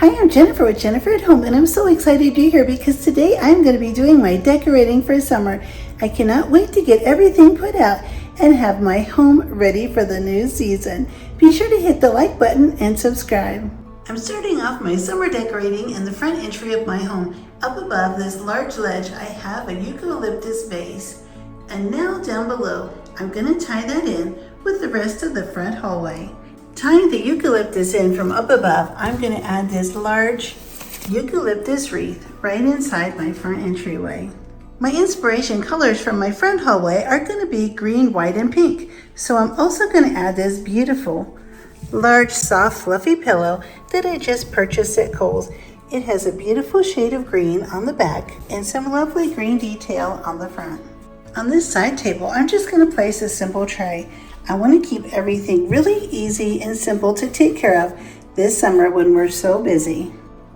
Hi, I'm Jennifer with Jennifer at Home, and I'm so excited you're here because today I'm going to be doing my decorating for summer. I cannot wait to get everything put out and have my home ready for the new season. Be sure to hit the like button and subscribe. I'm starting off my summer decorating in the front entry of my home. Up above this large ledge, I have a eucalyptus vase. And now down below, I'm going to tie that in with the rest of the front hallway. Tying the eucalyptus in from up above, I'm going to add this large eucalyptus wreath right inside my front entryway. My inspiration colors from my front hallway are going to be green, white, and pink. So I'm also going to add this beautiful, large, soft, fluffy pillow that I just purchased at Kohl's. It has a beautiful shade of green on the back and some lovely green detail on the front. On this side table, I'm just going to place a simple tray. I want to keep everything really easy and simple to take care of this summer when we're so busy.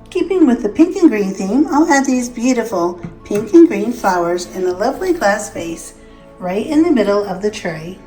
Keeping with the pink and green theme, I'll add these beautiful pink and green flowers in a lovely glass vase right in the middle of the tray.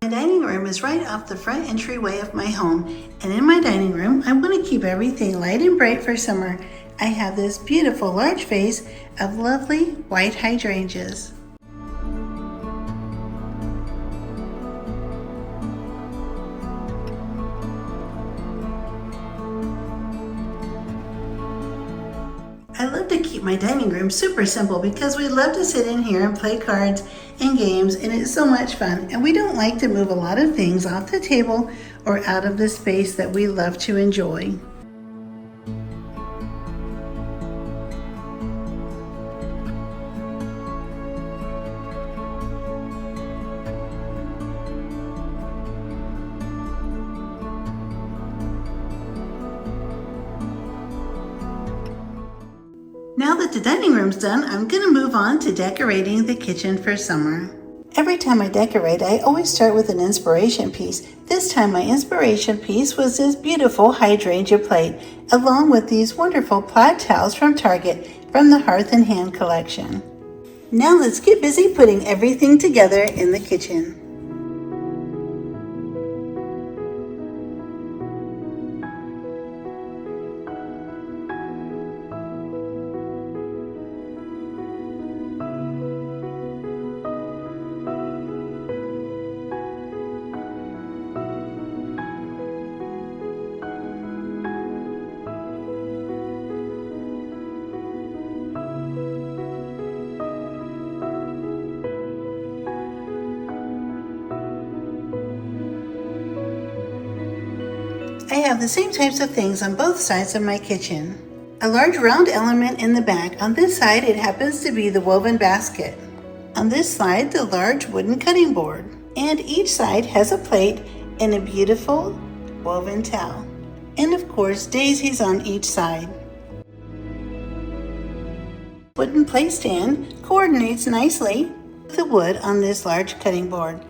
My dining room is right off the front entryway of my home, and in my dining room I want to keep everything light and bright for summer. I have this beautiful large vase of lovely white hydrangeas. I love to keep my dining room super simple because we love to sit in here and play cards and games, and it's so much fun, and we don't like to move a lot of things off the table or out of the space that we love to enjoy. Now that the dining room's done, I'm going to move on to decorating the kitchen for summer. Every time I decorate, I always start with an inspiration piece. This time my inspiration piece was this beautiful hydrangea plate, along with these wonderful plaid towels from Target from the Hearth and Hand collection. Now let's get busy putting everything together in the kitchen. I have the same types of things on both sides of my kitchen. A large round element in the back. On this side, it happens to be the woven basket. On this side, the large wooden cutting board. And each side has a plate and a beautiful woven towel. And of course, daisies on each side. Wooden plate stand coordinates nicely with the wood on this large cutting board.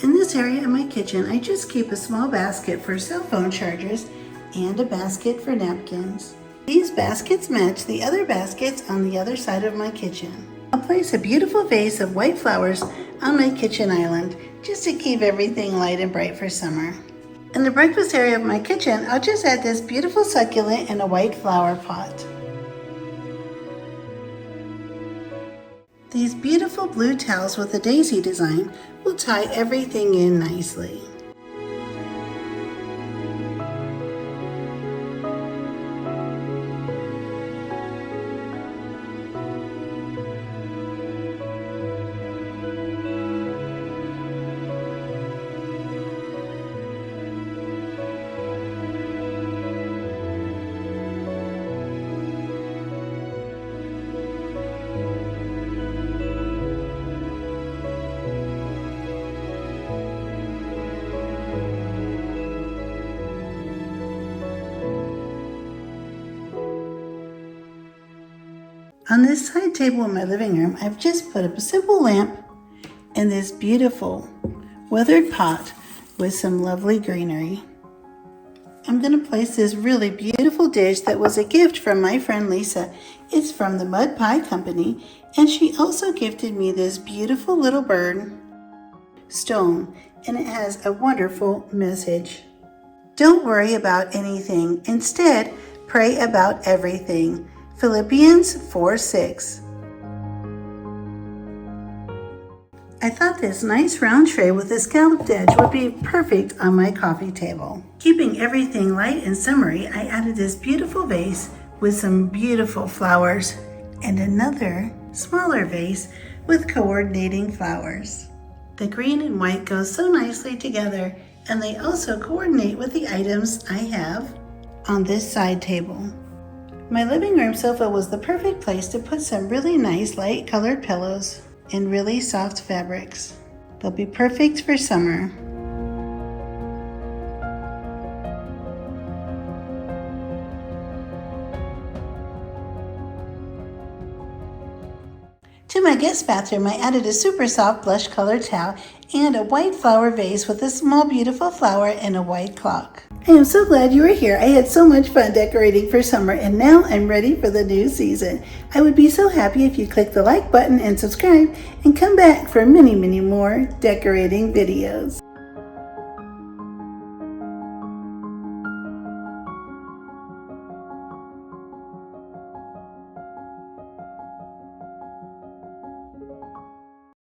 In this area of my kitchen, I just keep a small basket for cell phone chargers and a basket for napkins. These baskets match the other baskets on the other side of my kitchen. I'll place a beautiful vase of white flowers on my kitchen island just to keep everything light and bright for summer. In the breakfast area of my kitchen, I'll just add this beautiful succulent in a white flower pot. These beautiful blue towels with a daisy design will tie everything in nicely. On this side table in my living room, I've just put up a simple lamp and this beautiful weathered pot with some lovely greenery. I'm going to place this really beautiful dish that was a gift from my friend Lisa. It's from the Mud Pie Company, and she also gifted me this beautiful little bird stone, and it has a wonderful message. Don't worry about anything. Instead, pray about everything. Philippians 4:6. I thought this nice round tray with a scalloped edge would be perfect on my coffee table. Keeping everything light and summery, I added this beautiful vase with some beautiful flowers and another smaller vase with coordinating flowers. The green and white go so nicely together, and they also coordinate with the items I have on this side table. My living room sofa was the perfect place to put some really nice light colored pillows and really soft fabrics. They'll be perfect for summer. To my guest bathroom, I added a super soft blush colored towel and a white flower vase with a small beautiful flower and a white clock. I am so glad you were here. I had so much fun decorating for summer, and now I'm ready for the new season. I would be so happy if you click the like button and subscribe and come back for many, many more decorating videos.